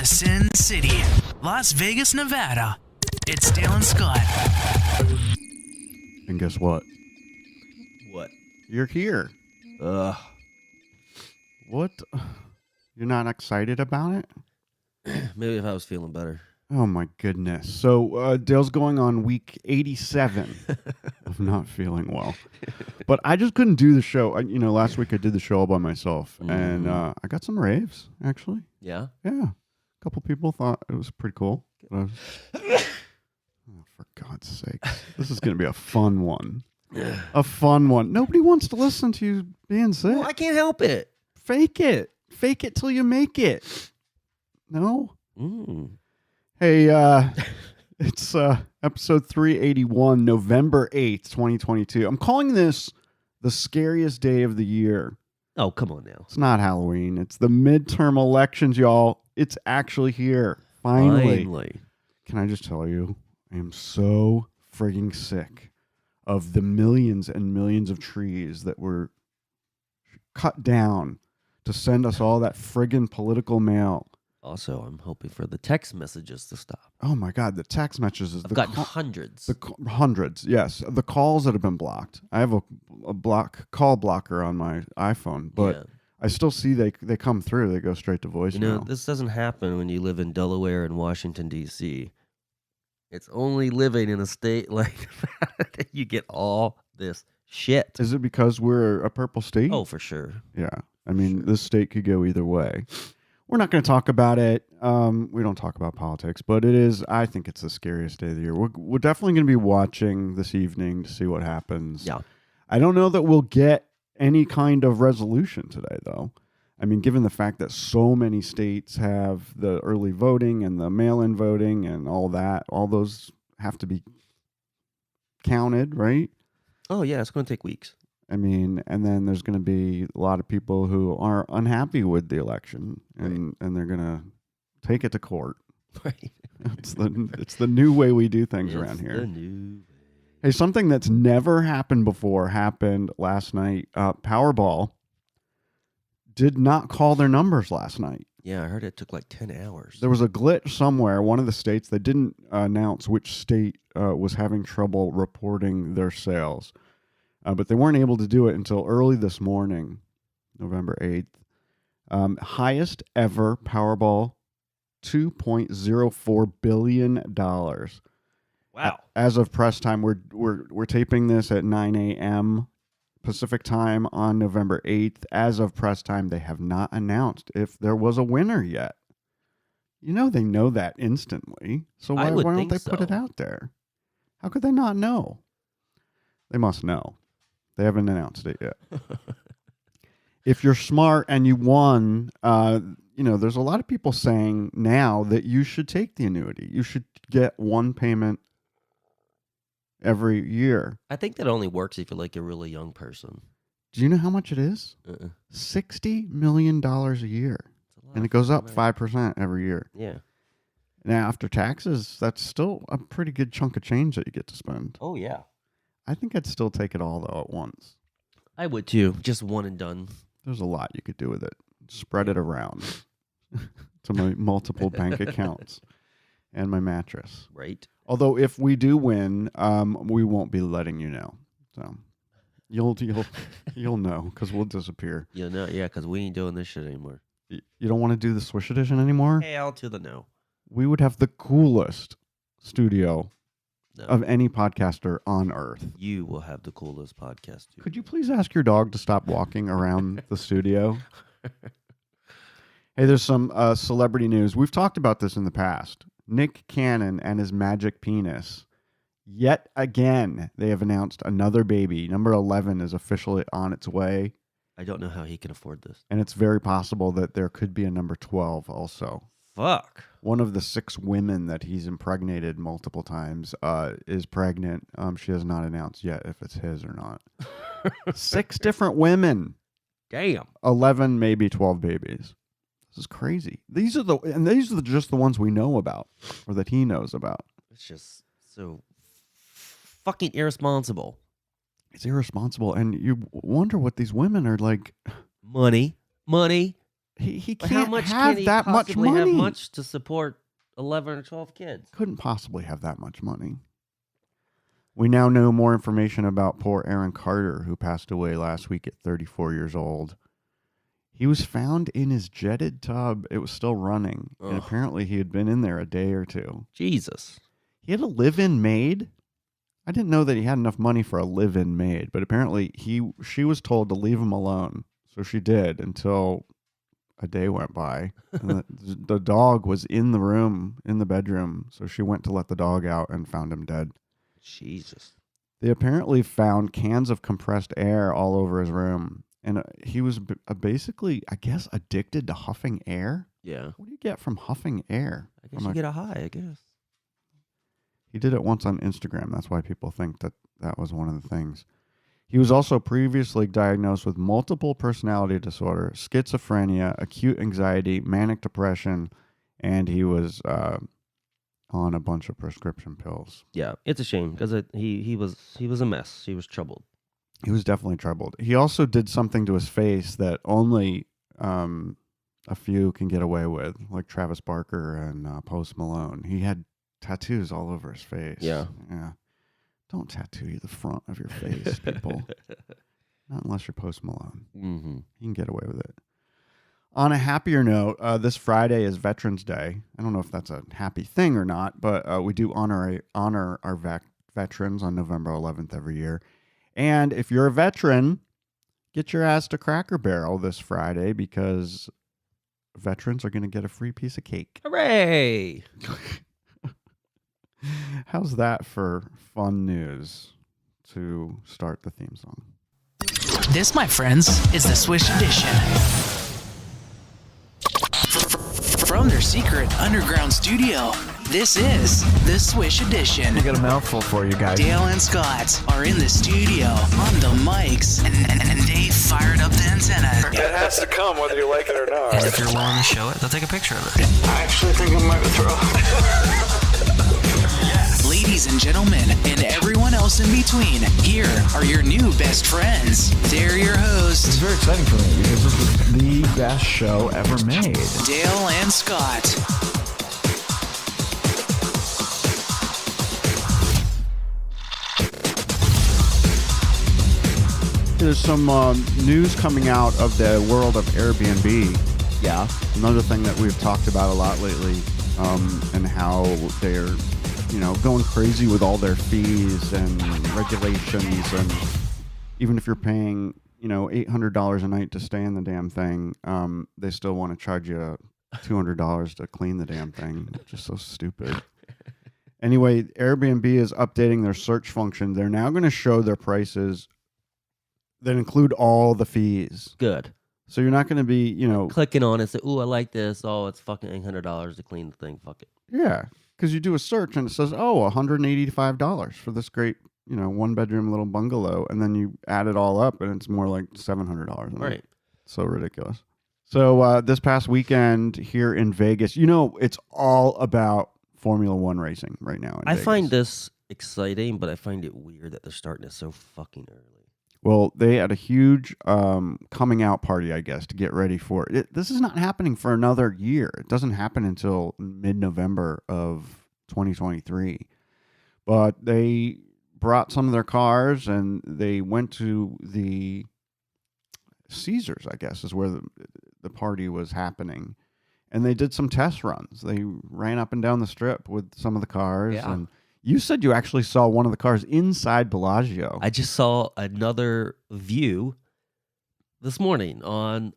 the Sin City, Las Vegas, Nevada. It's Dale and Scott. And guess what? What? You're here. Ugh. What? You're not excited about it? Maybe if I was feeling better. Oh, my goodness. So Dale's going on week 87 of not feeling well. But I just couldn't do the show. Last week I did the show all by myself. And I got some raves, actually. Yeah? Yeah. A couple people thought it was pretty cool. Oh, for God's sake. This is going to be a fun one. A fun one. Nobody wants to listen to you being sick. Well, I can't help it. Fake it. Fake it till you make it. No? Mm. Hey, it's episode 381, November 8th, 2022. I'm calling this the scariest day of the year. Oh, come on now. It's not Halloween. It's the midterm elections, y'all. It's actually here. Finally. Can I just tell you, I am so frigging sick of the millions and millions of trees that were cut down to send us all that friggin' political mail. Also, I'm hoping for the text messages to stop. Oh my God, the text messages. I've gotten hundreds. Hundreds, yes. The calls that have been blocked. I have a call blocker on my iPhone, but yeah. I still see they come through. They go straight to voicemail. This doesn't happen when you live in Delaware and Washington, D.C. It's only living in a state like that you get all this shit. Is it because we're a purple state? Oh, for sure. Yeah. I mean, this state could go either way. We're not going to talk about it. We don't talk about politics, but I think it's the scariest day of the year. We're definitely going to be watching this evening to see what happens. Yeah. I don't know that we'll get any kind of resolution today, though. I mean, given the fact that so many states have the early voting and the mail-in voting and all that, all those have to be counted, right? Oh, yeah, it's going to take weeks. I mean, and then there's going to be a lot of people who are unhappy with the election, and they're going to take it to court. Right. It's the new way we do things around here. The new way. Hey, something that's never happened before happened last night. Powerball did not call their numbers last night. Yeah, I heard it took like 10 hours. There was a glitch somewhere. One of the states, they didn't announce which state was having trouble reporting their sales. But they weren't able to do it until early this morning, November 8th. Highest ever Powerball, $2.04 billion. Wow. As of press time, we're taping this at 9 a.m. Pacific time on November 8th. As of press time, they have not announced if there was a winner yet. They know that instantly. So why don't they put it out there? How could they not know? They must know. They haven't announced it yet. If you're smart and you won, there's a lot of people saying now that you should take the annuity. You should get one payment every year. I think that only works if you're like a really young person. Do you know how much it is? $60 million a year. And it goes up 5% every year. Yeah. Now, after taxes, that's still a pretty good chunk of change that you get to spend. Oh, yeah. I think I'd still take it all, though, at once. I would, too. Just one and done. There's a lot you could do with it. Spread it around to my multiple bank accounts and my mattress. Right. Although, if we do win, we won't be letting you know. So you'll know, because we'll disappear. You'll know, yeah, because we ain't doing this shit anymore. You don't want to do the Swish Edition anymore? Hell to the no. We would have the coolest studio of any podcaster on earth. You will have the coolest podcast. Too. Could you please ask your dog to stop walking around the studio? Hey, there's some celebrity news. We've talked about this in the past. Nick Cannon and his magic penis. Yet again, they have announced another baby. Number 11 is officially on its way. I don't know how he can afford this. And it's very possible that there could be a number 12 also. Fuck. One of the 6 women that he's impregnated multiple times is pregnant. She has not announced yet if it's his or not. 6 different women. Damn. 11, maybe 12 babies. This is crazy. These are just the ones we know about, or that he knows about. It's just so fucking irresponsible. It's irresponsible, and you wonder what these women are like. Money. He But can't how much have can he that much possibly money. have much to support 11 or 12 kids? Couldn't possibly have that much money. We now know more information about poor Aaron Carter, who passed away last week at 34 years old. He was found in his jetted tub. It was still running. And Ugh. apparently he had been in there a day or two. Jesus. He had a live-in maid. I didn't know that he had enough money for a live-in maid, but apparently she was told to leave him alone. So she did until a day went by. And the dog was in the room, in the bedroom. So she went to let the dog out and found him dead. Jesus. They apparently found cans of compressed air all over his room. And he was basically, I guess, addicted to huffing air. Yeah. What do you get from huffing air? I guess you get a high, I guess. He did it once on Instagram. That's why people think that was one of the things. He was also previously diagnosed with multiple personality disorder, schizophrenia, acute anxiety, manic depression, and he was on a bunch of prescription pills. Yeah, it's a shame because he was a mess. He was troubled. He was definitely troubled. He also did something to his face that only a few can get away with, like Travis Barker and Post Malone. He had tattoos all over his face. Yeah. Don't tattoo the front of your face, people. Not unless you're Post Malone. Mm-hmm. You can get away with it. On a happier note, this Friday is Veterans Day. I don't know if that's a happy thing or not, but we do honor our veterans on November 11th every year. And if you're a veteran, get your ass to Cracker Barrel this Friday because veterans are going to get a free piece of cake. Hooray! How's that for fun news to start the theme song? This, my friends, is the Swish Edition. From their secret underground studio, this is the Swish Edition. I got a mouthful for you guys. Dale and Scott are in the studio on the mics, and they fired up the antenna. It has to come whether you like it or not. And if you're willing to show it, they'll take a picture of it. I actually think I might throw it. Ladies and gentlemen, and everyone else in between, here are your new best friends. They're your It's hosts, very exciting for me because this is the best show ever made. Dale and Scott. There's some news coming out of the world of Airbnb. Yeah. Another thing that we've talked about a lot lately, and how they're, going crazy with all their fees and regulations, and even if you're paying, $800 a night to stay in the damn thing, they still want to charge you $200 to clean the damn thing, which is so stupid. Anyway, Airbnb is updating their search function. They're now going to show their prices that include all the fees. Good. So you're not going to be, Clicking on it, say, "Ooh, I like this." Oh, it's fucking $800 to clean the thing. Fuck it. yeah, because you do a search and it says, oh, $185 for this great, one bedroom little bungalow, and then you add it all up and it's more like $700 a night. Right. So ridiculous. So this past weekend here in Vegas, it's all about Formula One racing right now in I Vegas. find this exciting, but I find it weird that they're starting it so fucking early. Well, they had a huge coming out party, I guess, to get ready for it. This is not happening for another year. It doesn't happen until mid-November of 2023. But they brought some of their cars and they went to the Caesars, I guess, is where the party was happening. And they did some test runs. They ran up and down the strip with some of the cars. Yeah. And you said you actually saw one of the cars inside Bellagio. I just saw another view this morning on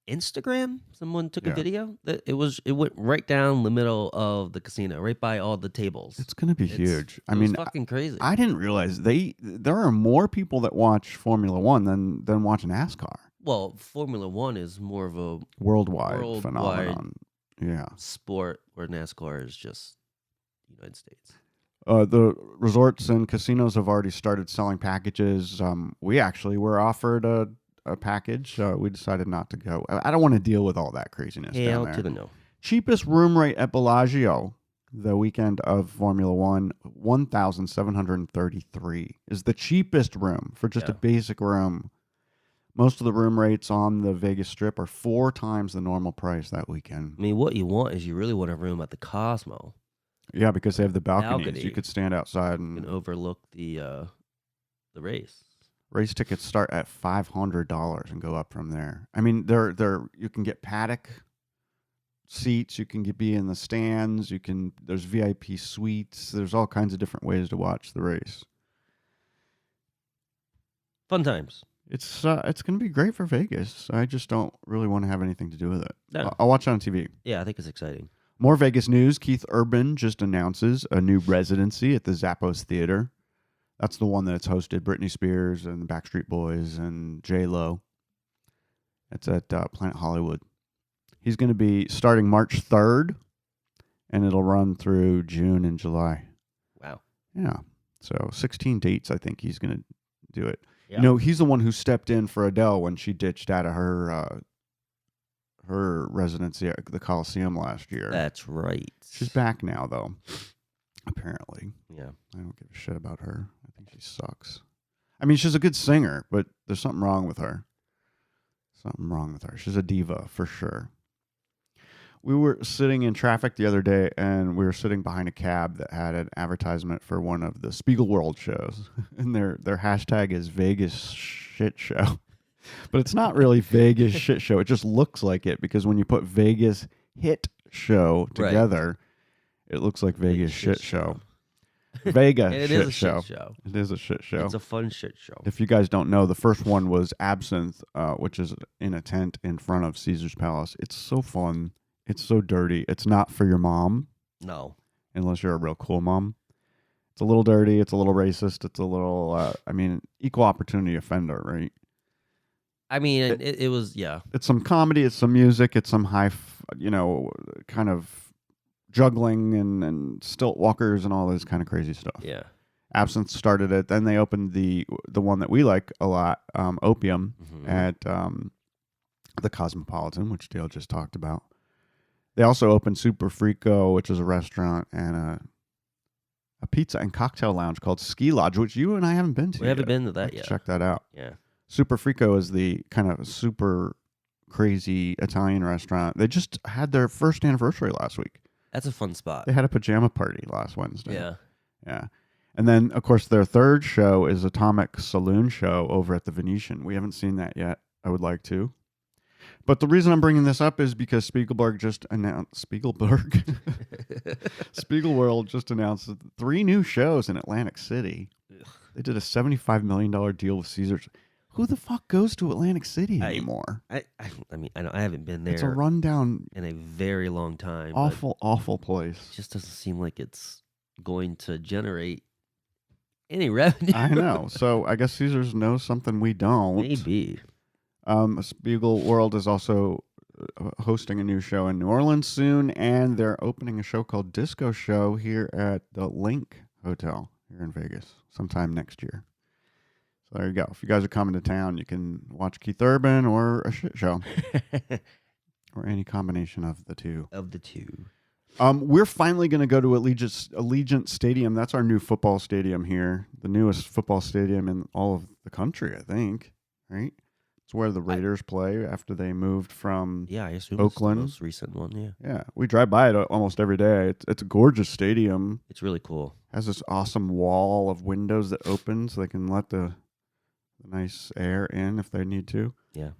Instagram. Someone took a Yeah. video that it went right down the middle of the casino, right by all the tables. It's going to be huge. It was fucking crazy. I didn't realize there are more people that watch Formula One than watch NASCAR. Well, Formula One is more of a Worldwide phenomenon. Yeah. sport where NASCAR is just United States. The resorts and casinos have already started selling packages. We actually were offered a package. We decided not to go. I don't want to deal with all that craziness Hell down to there. the no. Cheapest room rate at Bellagio the weekend of Formula One, $1,733 is the cheapest room for just a Yeah. basic room. Most of the room rates on the Vegas Strip are 4 times the normal price that weekend. I mean, what you want is you really want a room at the Cosmo. Yeah, because they have the balconies. Balcony. You could stand outside You can and overlook the race. race tickets start at $500 and go up from there. I mean, they're you can get paddock seats, you can be in the stands, there's VIP suites, there's all kinds of different ways to watch the race. Fun times. It's going to be great for Vegas. I just don't really want to have anything to do with it. No. I'll watch it on TV. Yeah, I think it's exciting. More Vegas news. Keith Urban just announces a new residency at the Zappos Theater. That's the one that's hosted Britney Spears and the Backstreet Boys and J-Lo. It's at Planet Hollywood. He's going to be starting March 3rd, and it'll run through June and July. Wow. Yeah. So 16 dates, I think he's going to do it. Yeah. You know, he's the one who stepped in for Adele when she ditched out of her residency at the Coliseum last year. That's right. She's back now, though, apparently. Yeah. I don't give a shit about her. I think she sucks. I mean, she's a good singer, but there's something wrong with her. She's a diva, for sure. We were sitting in traffic the other day, and we were sitting behind a cab that had an advertisement for one of the Spiegel World shows. And their hashtag is Vegas Shit Show. But it's not really Vegas Shit Show. It just looks like it, because when you put Vegas Hit Show together, it looks like Vegas Shit Show. Vega It shit is a show. shit show. It is a shit show. It's a fun shit show. If you guys don't know, the first one was Absinthe, which is in a tent in front of Caesar's Palace. It's so fun. It's so dirty. It's not for your mom. No. Unless you're a real cool mom. It's a little dirty. It's a little racist. It's a little, equal opportunity offender, right? I mean, it was, yeah. It's some comedy. It's some music. It's some kind of juggling and stilt walkers and all this kind of crazy stuff. Yeah. Absinthe started it. Then they opened the one that we like a lot, Opium, at the Cosmopolitan, which Dale just talked about. They also opened Super Frico, which is a restaurant, and a pizza and cocktail lounge called Ski Lodge, which you and I haven't been to. We haven't yet. been to that yet. Check that out. Yeah. Super Frico is the kind of super crazy Italian restaurant. They just had their first anniversary last week. That's a fun spot. They had a pajama party last Wednesday. Yeah. Yeah. And then, of course, their third show is Atomic Saloon Show over at the Venetian. We haven't seen that yet. I would like to. But the reason I'm bringing this up is because Spiegelworld just announced 3 new shows in Atlantic City. Ugh. They did a $75 million deal with Caesars. Who the fuck goes to Atlantic City anymore? I haven't been there It's a rundown, in a very long time. awful place. It just doesn't seem like it's going to generate any revenue. I know. So I guess Caesars knows something we don't. Maybe. Spiegel World is also hosting a new show in New Orleans soon, and they're opening a show called Disco Show here at the Link Hotel here in Vegas sometime next year. So there you go. If you guys are coming to town, you can watch Keith Urban or a shit show. Or any combination of the two. We're finally going to go to Allegiant Stadium. That's our new football stadium here. The newest football stadium in all of the country, I think. Right? It's where the Raiders play after they moved from I assume Oakland. It's the most recent one, yeah. Yeah, we drive by it almost every day. It's a gorgeous stadium. It's really cool. Has this awesome wall of windows that open so they can let the nice air in if they need to. Yeah.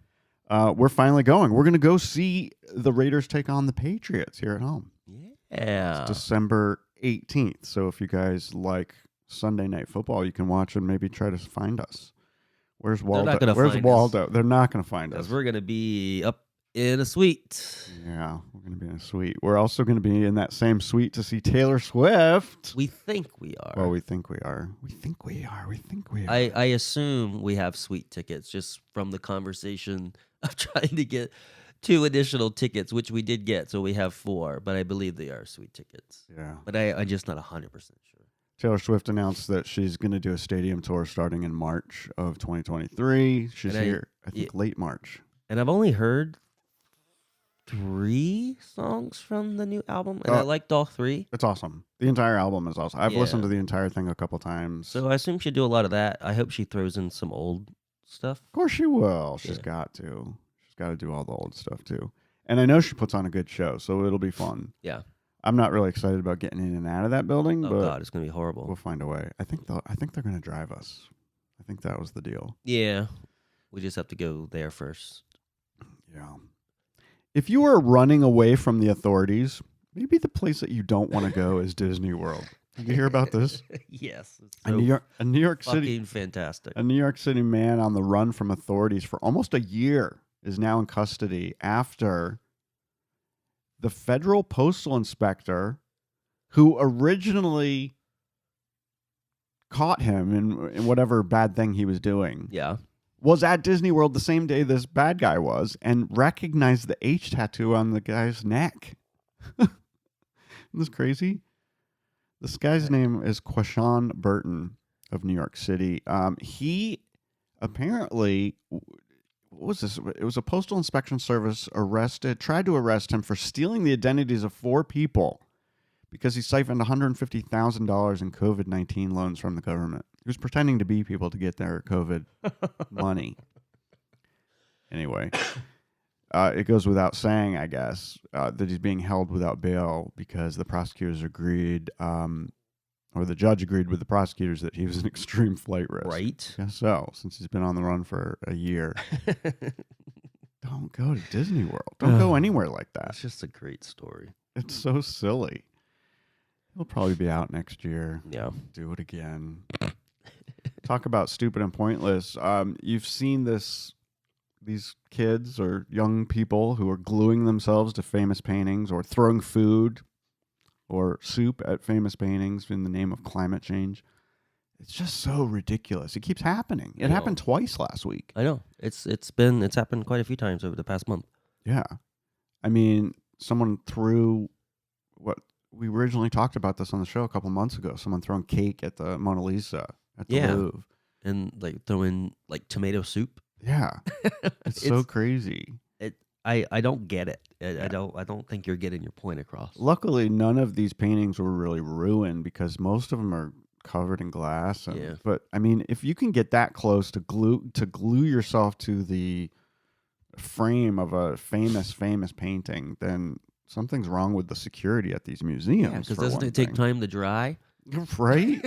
We're finally going. We're going to go see the Raiders take on the Patriots here at home. Yeah. It's December 18th. So if you guys like Sunday Night Football, you can watch and maybe try to find us. Where's Waldo? They're not gonna Where's find Waldo? us. They're not going to find us. Because we're going to be up in a suite. Yeah, we're going to be in a suite. We're also going to be in that same suite to see Taylor Swift. We think we are. Well, we think we are. We think we are. I assume we have suite tickets just from the conversation of trying to get 2 additional tickets, which we did get. So we have 4, but I believe they are suite tickets. Yeah. But I'm just not 100% sure. Taylor Swift announced that she's going to do a stadium tour starting in March of 2023. She's here, I think, late March. And I've only heard 3 songs from the new album, and I liked all 3. It's awesome. The entire album is awesome. I've listened to the entire thing a couple times. So I assume she'll do a lot of that. I hope she throws in some old stuff? Of course she will. She's Yeah. got to. She's got to do all the old stuff too. And I know she puts on a good show, so it'll be fun. Yeah. I'm not really excited about getting in and out of that building, Oh but God, it's gonna be horrible. we'll find a way. I think they're going to drive us. I think that was the deal. Yeah, we just have to go there first. Yeah. If you are running away from the authorities, maybe the place that you don't want to go is Disney World. Did you hear about this? Yes, it's A so New York City fucking fantastic. A New York City man on the run from authorities for almost a year is now in custody after the federal postal inspector, who originally caught him in whatever bad thing he was doing, Yeah, was at Disney World the same day this bad guy was and recognized the H tattoo on the guy's neck. Isn't this crazy? This guy's name is Quashawn Burton of New York City. He apparently, what was this? It was a postal inspection service tried to arrest him for stealing the identities of 4 people because he siphoned $150,000 in COVID-19 loans from the government. He was pretending to be people to get their COVID money. Anyway, it goes without saying, I guess, that he's being held without bail because the prosecutors agreed, or the judge agreed with the prosecutors that he was an extreme flight risk. right. Guess so, since he's been on the run for a year. Don't go to Disney World. Don't go anywhere like that. That's just a great story. It's so silly. He'll probably be out next year. Yeah. Do it again. Talk about stupid and pointless. You've seen these kids or young people who are gluing themselves to famous paintings or throwing food or soup at famous paintings in the name of climate change. It's just so ridiculous. It keeps happening. It happened twice last week. I know. It's happened quite a few times over the past month. Yeah. I mean, someone threw what we originally talked about this on the show a couple months ago. Someone throwing cake at the Mona Lisa at the Louvre. And like throwing like tomato soup. Yeah. It's so crazy. I don't get it. I don't think you're getting your point across. Luckily, none of these paintings were really ruined because most of them are covered in glass. Yeah. But I mean, if you can get that close to glue yourself to the frame of a famous painting, then something's wrong with the security at these museums. Yeah, because for doesn't one it take thing. time to dry? Right?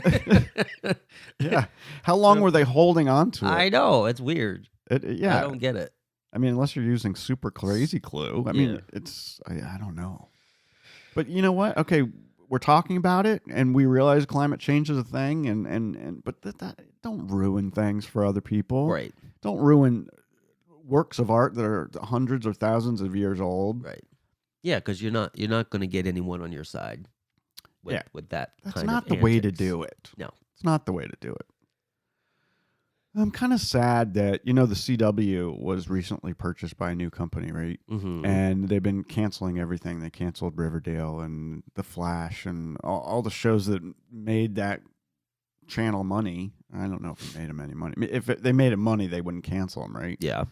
Yeah. How long were they holding on to it? I know. It's weird. Yeah. I don't get it. I mean, unless you're using super crazy glue. I mean, Yeah. it's, I don't know. But you know what? Okay, we're talking about it and we realize climate change is a thing but that don't ruin things for other people. Right. Don't ruin works of art that are hundreds or thousands of years old. Right. Yeah, because you're not going to get anyone on your side with that. That's kind not of the way to antics. do it. No. It's not the way to do it. I'm kind of sad that, the CW was recently purchased by a new company, right? Mm-hmm. And they've been canceling everything. They canceled Riverdale and The Flash and all the shows that made that channel money. I don't know if it made them any money. If they made it money, they wouldn't cancel them, right? Yeah.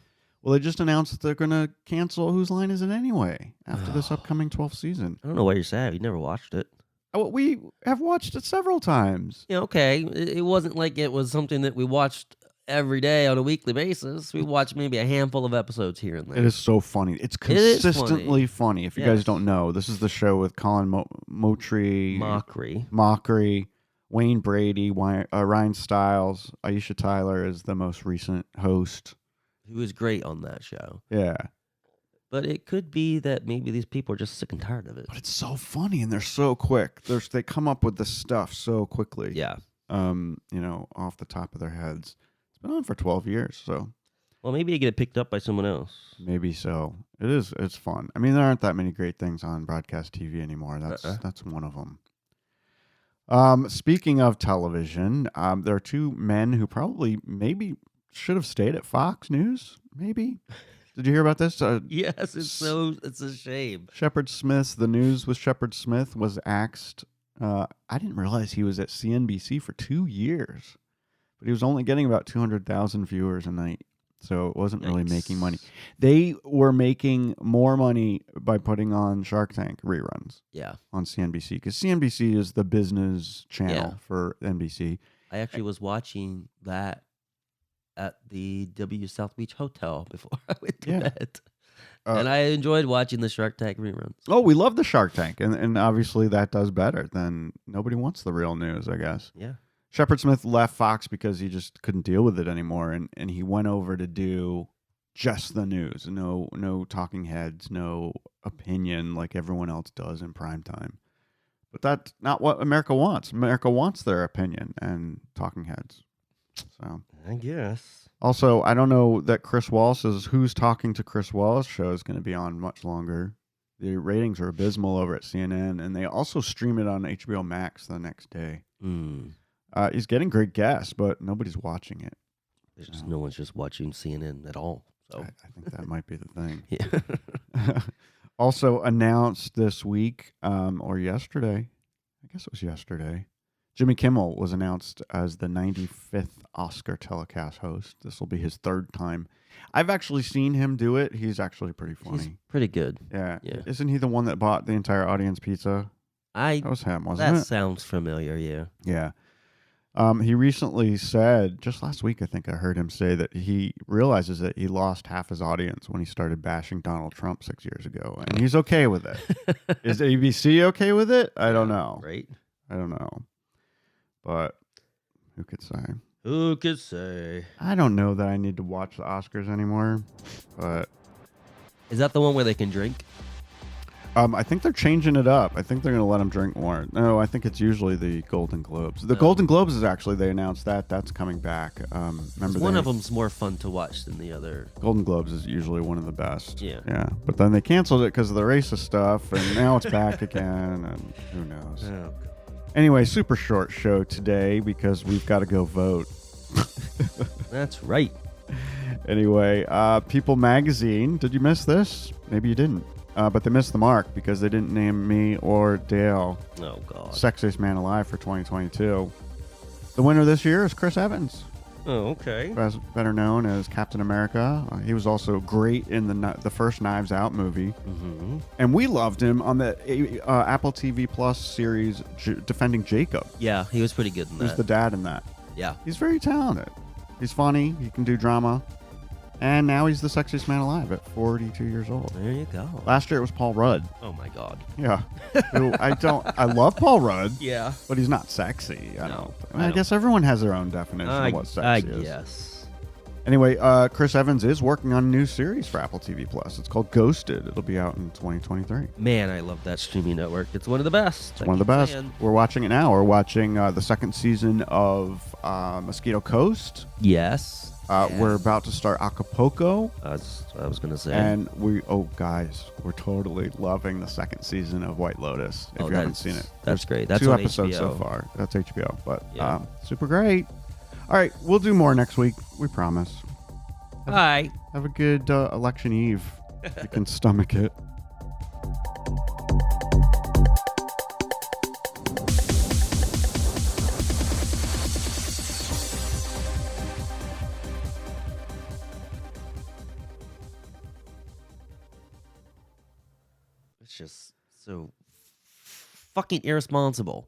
Well, they just announced that they're going to cancel Whose Line Is It Anyway after this upcoming 12th season. I don't know why you're sad. You never watched it. Oh, we have watched it several times. Yeah, okay. It wasn't like it was something that we watched every day on a weekly basis. We watched maybe a handful of episodes here and there. It is so funny. It's It is consistently funny. If you guys Yes. don't know, this is the show with Colin Moultrie, Mockery. Wayne Brady, Ryan Stiles, Aisha Tyler is the most recent host. Who was great on that show. Yeah. But it could be that maybe these people are just sick and tired of it. But it's so funny and they're so quick. They come up with this stuff so quickly. Yeah. Off the top of their heads. It's been on for 12 years, so Well, maybe you get it picked up by someone else. maybe so. It's fun. I mean, there aren't that many great things on broadcast TV anymore. That's one of them. Speaking of television, there are 2 men who probably maybe should have stayed at Fox News, maybe. Did you hear about this? Yes, it's a shame. Shepard Smith, the news with Shepard Smith was axed. I didn't realize he was at CNBC for 2 years, but he was only getting about 200,000 viewers a night, so it wasn't really making money. They were making more money by putting on Shark Tank reruns Yeah. on CNBC, because CNBC is the business channel Yeah. for NBC. I actually was watching that at the W South Beach Hotel before I went to Yeah. bed. And I enjoyed watching the Shark Tank reruns. Oh, we love the Shark Tank, and obviously that does better than Nobody Wants the Real News, I guess. Yeah. Shepard Smith left Fox because he just couldn't deal with it anymore, and he went over to do just the news. No talking heads, no opinion like everyone else does in primetime. But that's not what America wants. America wants their opinion and talking heads. So I guess. also, I don't know that Chris Wallace's Who's Talking to Chris Wallace show is going to be on much longer. The ratings are abysmal over at CNN, and they also stream it on HBO Max the next day. He's getting great guests, but nobody's watching it. There's just no one's just watching CNN at all. So I think that might be the thing. yeah. Also announced this week, or yesterday, I guess it was yesterday, Jimmy Kimmel was announced as the 95th Oscar telecast host. This will be his third time. I've actually seen him do it. He's actually pretty funny. He's pretty good. Yeah. Yeah. Isn't he the one that bought the entire audience pizza? That was him, wasn't That it? sounds familiar, yeah. Yeah. He recently said, just last week, I think I heard him say that he realizes that he lost half his audience when he started bashing Donald Trump 6 years ago, and he's okay with it. Is ABC okay with it? I don't know. Right? I don't know. But who could say? Who could say? I don't know that I need to watch the Oscars anymore, but Is that the one where they can drink? I think they're changing it up. I think they're going to let them drink more. No, I think it's usually the Golden Globes. The Golden Globes is actually, they announced that's coming back. Remember One of them's more fun to watch than the other. Golden Globes is usually one of the best. Yeah. Yeah. But then they canceled it because of the racist stuff, and now it's back again, and who knows. Oh. Anyway, super short show today because we've got to go vote. That's right. Anyway, People Magazine. Did you miss this? Maybe you didn't. But they missed the mark because they didn't name me or Dale Oh, God. Sexiest Man Alive for 2022. The winner this year is Chris Evans, Oh, okay. better known as Captain America. He was also great in the first Knives Out movie. Mm-hmm. And we loved him on the Apple TV Plus series Defending Jacob. Yeah, he was pretty good in He was that. the dad in that. Yeah. He's very talented. He's funny. He can do drama. And now he's the sexiest man alive at 42 years old. There you go. Last year it was Paul Rudd. Oh, my God. Yeah. Who I love Paul Rudd, Yeah. but he's not sexy. I don't. guess everyone has their own definition of what sexy is. Yes. Anyway, Chris Evans is working on a new series for Apple TV Plus. It's called Ghosted. It'll be out in 2023. Man, I love that streaming network. It's one of the best. It's one of the best. We're watching it now. We're watching the second season of Mosquito Coast. Yes. We're about to start Acapulco. I was going to say. And guys, we're totally loving the second season of White Lotus. If you haven't seen it, That's There's great. That's 2 on episodes HBO. so far. That's HBO, but Yeah. super great. All right, we'll do more next week. We promise. Hi. Have a good election eve. You can stomach it. It's just so fucking irresponsible.